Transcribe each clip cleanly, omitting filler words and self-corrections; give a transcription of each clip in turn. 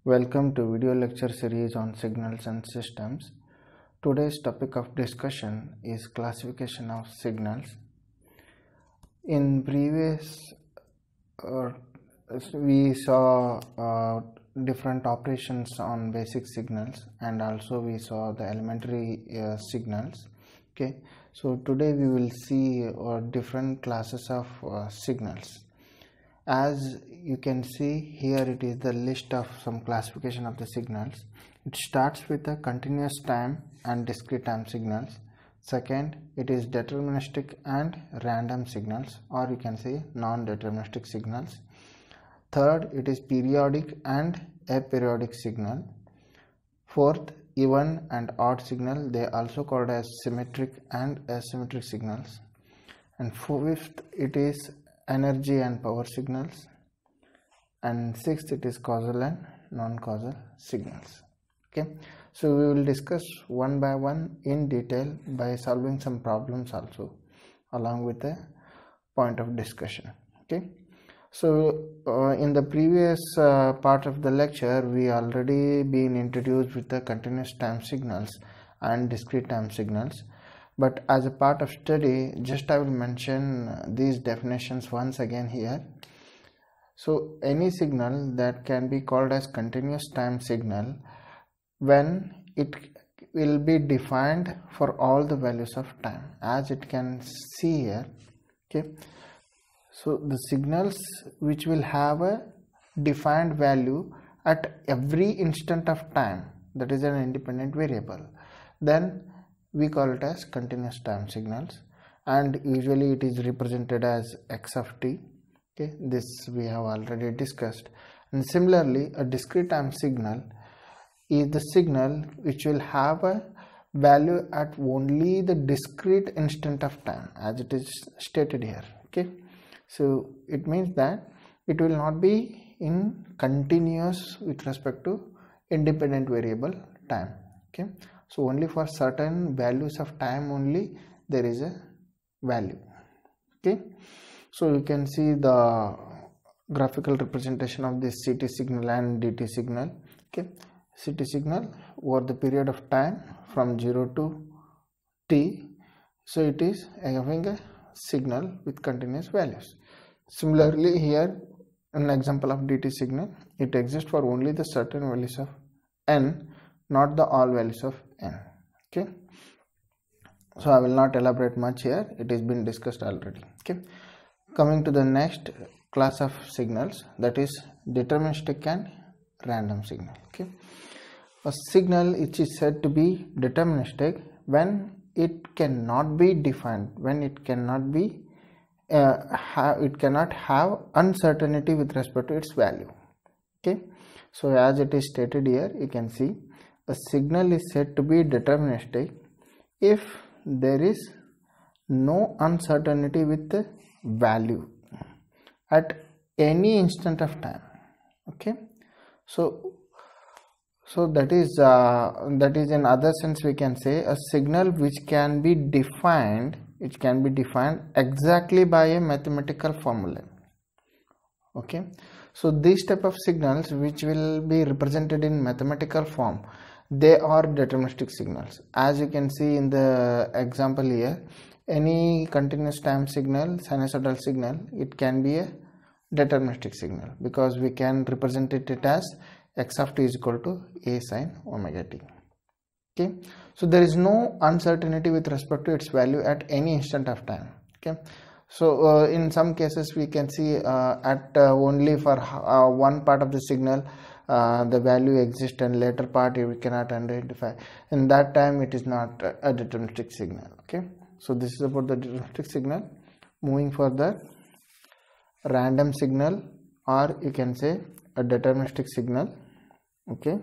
Welcome to video lecture series on signals and systems. Today's topic of discussion is classification of signals. In previous we saw different operations on basic signals, and also we saw the elementary signals. Okay, so today we will see different classes of signals. As you can see here, it is the list of some classification of the signals. It starts with the continuous time and discrete time signals. Second, it is deterministic and random signals, or you can say non-deterministic signals. Third, it is periodic and aperiodic signal. Fourth, even and odd signal, they are also called as symmetric and asymmetric signals. And fifth, it is energy and power signals. And sixth, it is causal and non-causal signals. Okay, so we will discuss one by one in detail by solving some problems also along with the point of discussion. Okay, so in the previous part of the lecture, we already been introduced with the continuous time signals and discrete time signals. But as a part of study, just I will mention these definitions once again here. So any signal that can be called as continuous time signal when it will be defined for all the values of time, as it can see here. Okay, so the signals which will have a defined value at every instant of time, that is an independent variable, then we call it as continuous time signals, and usually it is represented as x of t. Okay, this we have already discussed. And similarly, a discrete time signal is the signal which will have a value at only the discrete instant of time, as it is stated here. Okay, so it means that it will not be in continuous with respect to independent variable time. Okay, so only for certain values of time only there is a value. Okay, so you can see the graphical representation of this CT signal and DT signal. Okay, CT signal over the period of time from 0 to t, so it is having a signal with continuous values. Similarly, here an example of DT signal, it exists for only the certain values of n, not the all values of n. Okay, so I will not elaborate much here, it has been discussed already. Okay, coming to the next class of signals, that is deterministic and random signal. Okay, a signal which is said to be deterministic when it cannot be defined, when it cannot be it cannot have uncertainty with respect to its value. Okay, so as it is stated here, you can see a signal is said to be deterministic if there is no uncertainty with the value at any instant of time. Okay, so that is in other sense we can say a signal which can be defined exactly by a mathematical formula. Okay, so these type of signals which will be represented in mathematical form, they are deterministic signals. As you can see in the example here, any continuous time signal, sinusoidal signal, it can be a deterministic signal because we can represent it as x of t is equal to a sin omega t. Okay, so there is no uncertainty with respect to its value at any instant of time. Okay, so in some cases we can see at only for one part of the signal the value exists and later part we cannot identify. In that time it is not a deterministic signal. Okay, so this is about the deterministic signal. Moving further, random signal, or you can say a deterministic signal. Okay,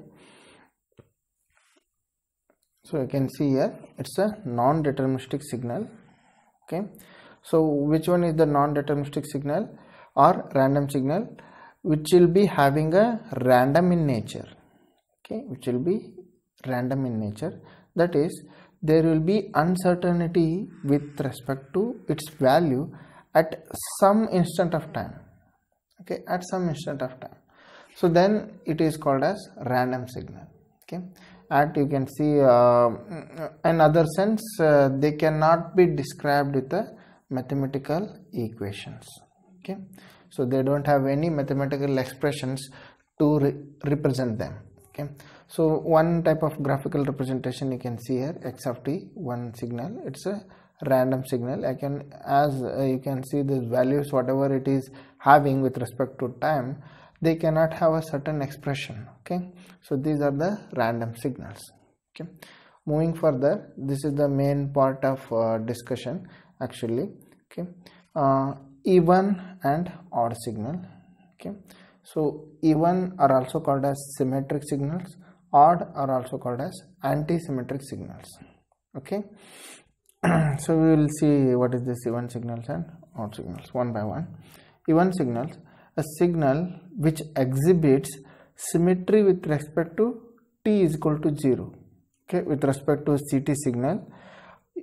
so you can see here it's a non-deterministic signal. Okay, so which one is the non-deterministic signal or random signal? Which will be having a random in nature. Okay, which will be random in nature, that is there will be uncertainty with respect to its value at some instant of time. Okay, at some instant of time. So then it is called as random signal. Okay, and you can see in other sense they cannot be described with the mathematical equations. Okay, so they don't have any mathematical expressions to represent them. Okay, so one type of graphical representation you can see here, x of t, one signal, it's a random signal. I can, as you can see, the values whatever it is having with respect to time, they cannot have a certain expression. Okay, so these are the random signals. Okay, moving further, this is the main part of discussion actually. Okay, even and odd signal. Okay, so even are also called as symmetric signals, odd are also called as anti-symmetric signals. Okay, so we will see what is this even signals and odd signals one by one. Even signals, a signal which exhibits symmetry with respect to t is equal to 0. Okay, with respect to CT signal,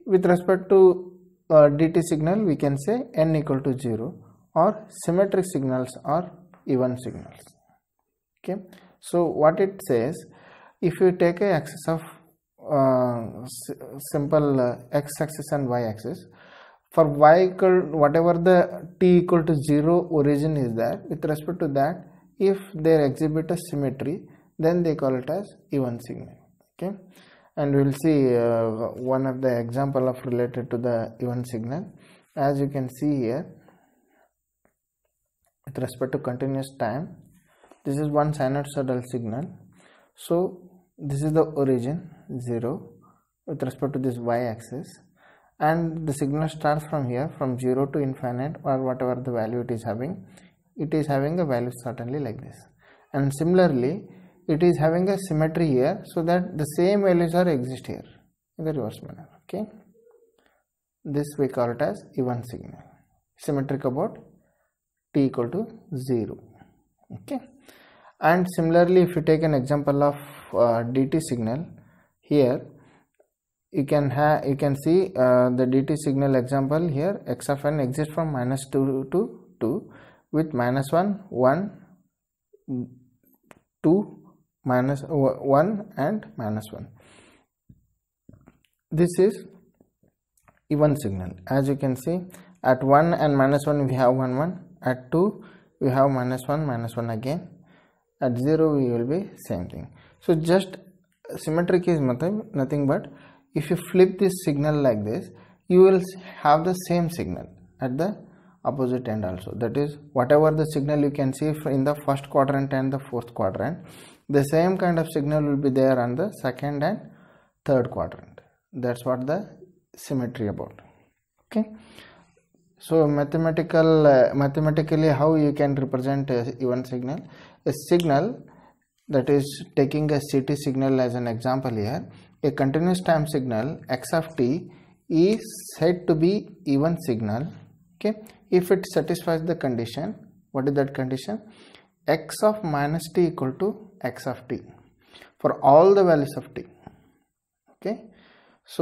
with respect to DT signal we can say n equal to 0, or symmetric signals are even signals. Okay, so what it says, if you take a axis of simple x-axis and y-axis, for y equal whatever the t equal to 0 origin is there, with respect to that, if they exhibit a symmetry, then they call it as even signal. Okay, and we will see one of the example of related to the even signal. As you can see here, with respect to continuous time, this is one sinusoidal signal. So this is the origin 0 with respect to this y-axis, and the signal starts from here, from 0 to infinite, or whatever the value it is having a value certainly like this. And similarly it is having a symmetry here, so that the same values are exist here in the reverse manner. Okay, this we call it as even signal, symmetric about t equal to 0. Okay, and similarly if you take an example of DT signal, here you can see the DT signal example here, x of n exists from -2 to 2 with -1, 1, 2, -1 and -1. This is even signal. As you can see, at 1 and -1 we have 1 1, at 2 we have -1 -1 again, at 0 we will be same thing. So just symmetric is nothing but if you flip this signal like this, you will have the same signal at the opposite end also. That is, whatever the signal you can see in the first quadrant and the fourth quadrant, the same kind of signal will be there on the second and third quadrant. That's what the symmetry about. Okay, so mathematically how you can represent a even signal? A signal that is taking a CT signal as an example here, a continuous time signal x of t is said to be even signal. Okay, if it satisfies the condition. What is that condition? X of minus t equal to x of t for all the values of t. Okay, so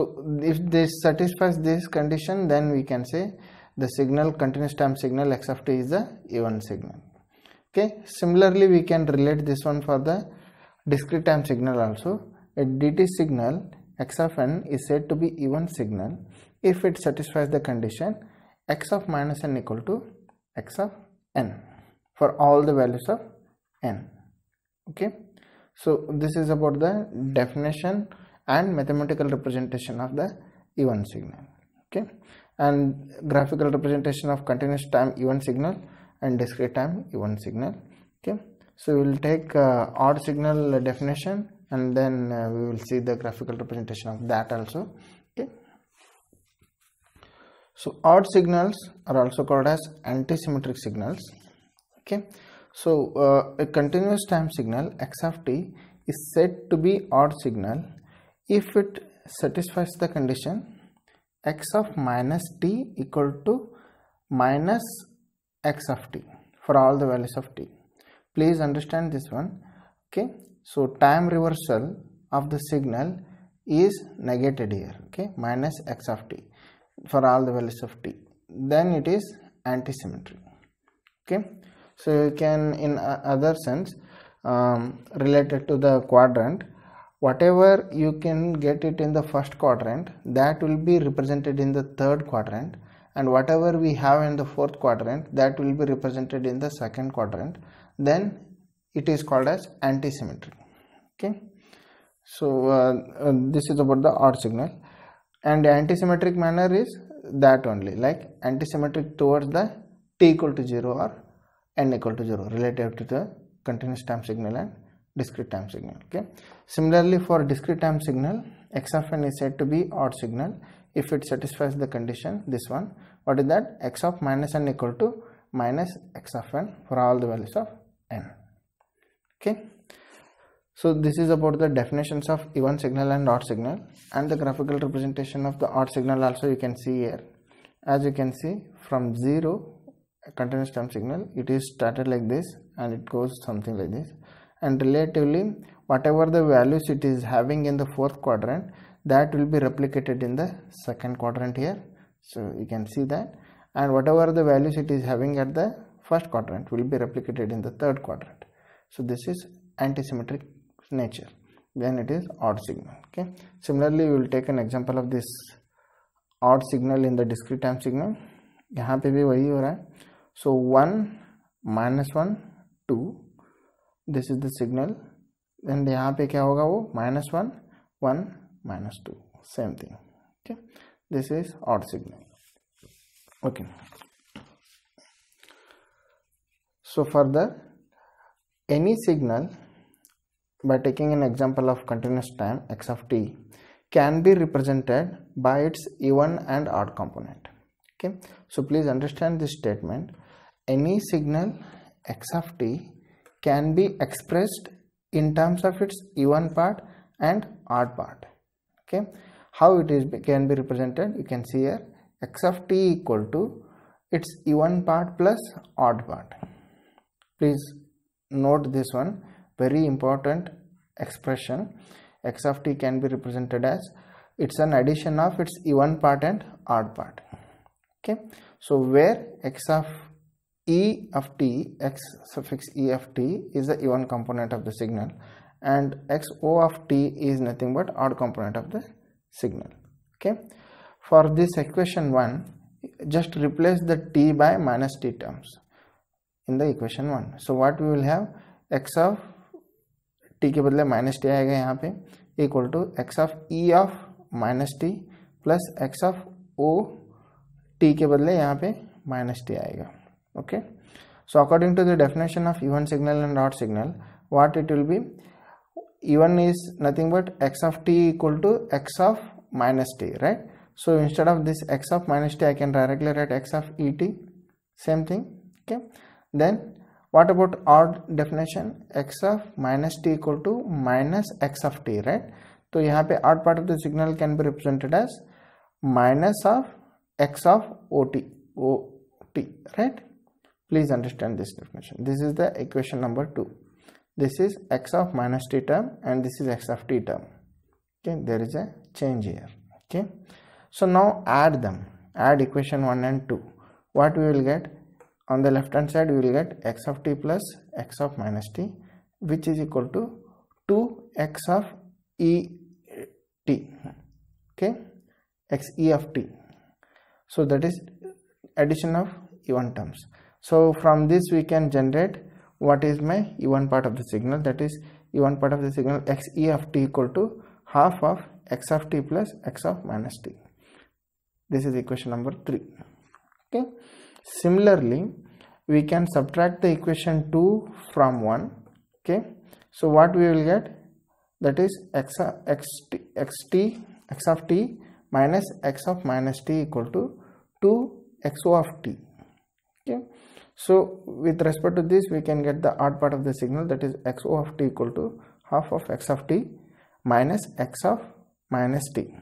if this satisfies this condition, then we can say the signal, continuous time signal x of t is the even signal. Okay, similarly we can relate this one for the discrete time signal also. A DT signal x of n is said to be even signal if it satisfies the condition x of minus n equal to x of n for all the values of n. Okay, so this is about the definition and mathematical representation of the even signal. Okay, and graphical representation of continuous time even signal and discrete time even signal. Okay, so we will take odd signal definition, and then we will see the graphical representation of that also. Okay, so odd signals are also called as anti-symmetric signals. Okay, so a continuous time signal x of t is said to be odd signal if it satisfies the condition x of minus t equal to minus x of t for all the values of t. Please understand this one. Okay, so time reversal of the signal is negated here. Okay, minus x of t for all the values of t, then it is anti-symmetry. Okay, so you can, in other sense, related to the quadrant, whatever you can get it in the first quadrant, that will be represented in the third quadrant, and whatever we have in the fourth quadrant, that will be represented in the second quadrant. Then it is called as antisymmetric. Okay, so this is about the odd signal, and the antisymmetric manner is that only, like antisymmetric towards the t equal to 0 or n equal to 0 relative to the continuous time signal and discrete time signal. Okay, similarly for discrete time signal, x of n is said to be odd signal if it satisfies the condition, this one. What is that? X of minus n equal to minus x of n for all the values of n. Okay, so this is about the definitions of even signal and odd signal, and the graphical representation of the odd signal also you can see here. As you can see, from 0 continuous time signal, it is started like this and it goes something like this, and relatively whatever the values it is having in the fourth quadrant, that will be replicated in the second quadrant here. So you can see that, and whatever the values it is having at the first quadrant will be replicated in the third quadrant. So this is antisymmetric nature. Then it is odd signal. Okay, similarly we will take an example of this odd signal in the discrete time signal. यहाँ पे भी वही हो रहा है. So 1 minus 1 2, this is the signal. Then यहाँ पे क्या होगा वो minus 1 1 minus 2, same thing. Okay, this is odd signal. Okay, so further, any signal, by taking an example of continuous time x of t, can be represented by its even and odd component. Okay, so please understand this statement. Any signal x of t can be expressed in terms of its even part and odd part. Okay, how it is can be represented, you can see here, x of t equal to its even part plus odd part. Please note this one, very important expression. X of t can be represented as it's an addition of its even part and odd part. Okay, so where x of e of t, x suffix e of t is the even component of the signal, and x o of t is nothing but odd component of the signal. Okay, for this equation 1, just replace the t by minus t terms in the equation 1. So what we will have, x of t के बदले minus t आएगा यहाँ पे, equal to x of e of minus t plus x of o t के बदले यहाँ पे minus t आएगा. Okay, so according to the definition of even signal and odd signal, what it will be, even is nothing but x of t equal to x of minus t, right? So instead of this x of minus t, I can directly write x of et, same thing. Okay, then what about odd definition, x of minus t equal to minus x of t, right? So यहाँ पे odd part of the signal can be represented as minus of x of ot, right? Please understand this definition. This is the equation number 2. This is x of minus t term and this is x of t term. Okay, there is a change here. Okay, so now add them, add equation 1 and 2. What we will get? On the left hand side we will get x of t plus x of minus t, which is equal to 2x of e t. Okay, x e of t. So that is addition of even terms. So from this we can generate what is my even part of the signal, that is even part of the signal x e of t equal to half of x of t plus x of minus t. This is equation number 3. Okay, similarly we can subtract the equation 2 from 1. Okay, so what we will get, that is x of t minus x of minus t equal to 2xo of t. Okay, so with respect to this we can get the odd part of the signal, that is xo of t equal to half of x of t minus x of minus t.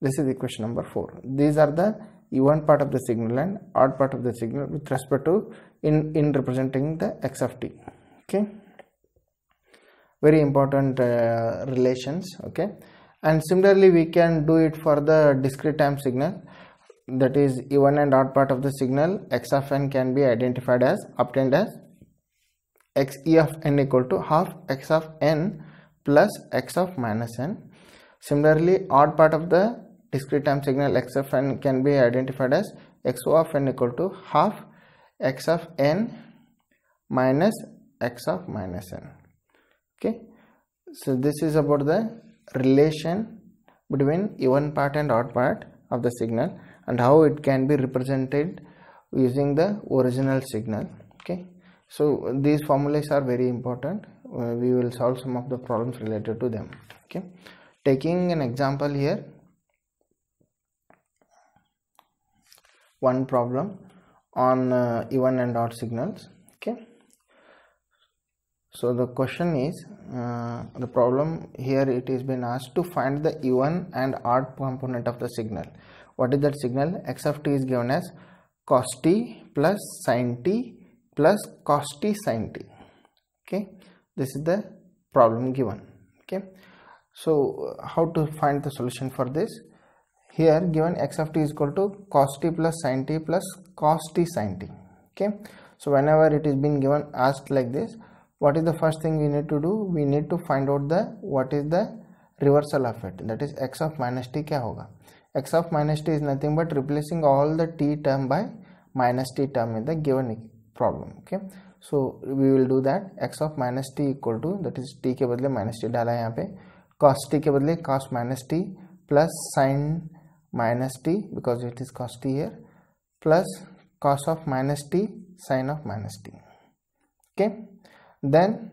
This is equation number 4. These are the even part of the signal and odd part of the signal with respect to in representing the x of t. Okay, very important relations. Okay, and similarly we can do it for the discrete time signal, that is even and odd part of the signal x of n can be identified as, obtained as x e of n equal to half x of n plus x of minus n. Similarly, odd part of the discrete time signal x of n can be identified as xo of n equal to half x of n minus x of minus n. Okay, so this is about the relation between even part and odd part of the signal and how it can be represented using the original signal. Okay, so these formulas are very important. We will solve some of the problems related to them. Okay, taking an example here, one problem on even and odd signals. Okay, so the question is, the problem here, it is been asked to find the even and odd component of the signal. What is that signal? X of t is given as cos t plus sin t plus cos t sin t. Okay, this is the problem given. Okay, so how to find the solution for this? Here given x of t is equal to cos t plus sin t plus cos t sin t. Okay, so whenever it is being given asked like this, what is the first thing we need to do? We need to find out the what is the reversal of it, that is x of minus t क्या होगा? X of minus t is nothing but replacing all the t term by minus t term in the given problem. Okay, so we will do that. X of minus t equal to, that is t के बदले minus t डाला है यहाँ पे, cos t के बदले cos minus t plus sin minus t because it is cos t here plus cos of minus t sin of minus t. Okay, then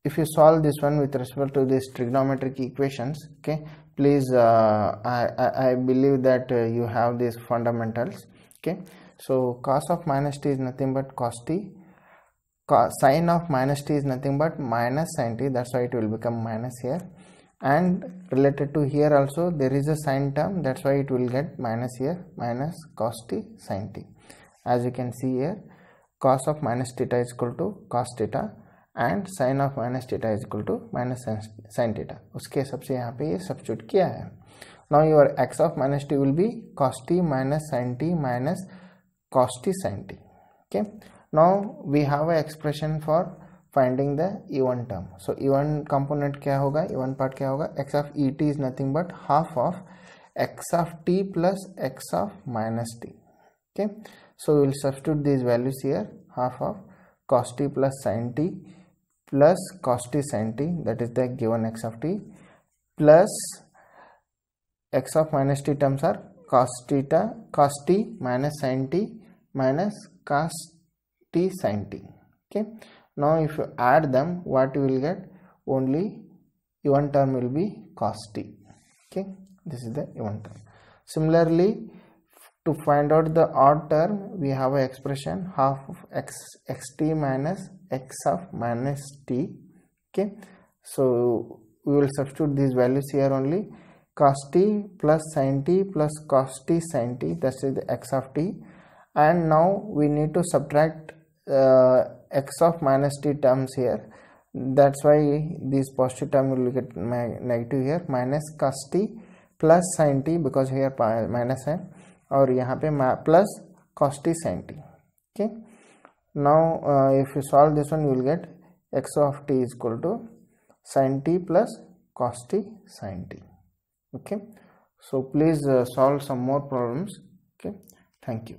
if you solve this one with respect to these trigonometric equations, okay, please I believe that you have these fundamentals. Okay, so cos of minus t is nothing but cos t, sin of minus t is nothing but minus sin t, that's why it will become minus here, and related to here also there is a sin term, that's why it will get minus here, minus cos t sin t. As you can see here, cos of minus theta is equal to cos theta and sin of minus theta is equal to minus sin theta. उसके हिसाब से यहाँ पे ये substitute किया है. Now your x of minus t will be cos t minus sin t minus cos t sin t. Okay, now we have a expression for finding the even term. So even component क्या होगा, even part क्या होगा? X of et is nothing but half of x of t plus x of minus t. Okay, so we will substitute these values here, half of cos t plus sin t plus cos t sin t, that is the given x of t, plus x of minus t terms are cos t minus sin t minus cos t sin t. Okay, now if you add them, what you will get? Only even term will be cos t. Okay, this is the even term. Similarly, to find out the odd term, we have an expression half of xt minus x of minus t. Okay, so we will substitute these values here only, cos t plus sin t plus cos t sin t, that is the x of t, and now we need to subtract x of minus t terms here, that's why this positive term will get negative here, minus cos t plus sin t because here minus है और यहाँ पे plus cos t sin t. Okay, now if you solve this one, you will get x of t is equal to sin t plus cos t sin t. Okay, so please solve some more problems. Okay, thank you.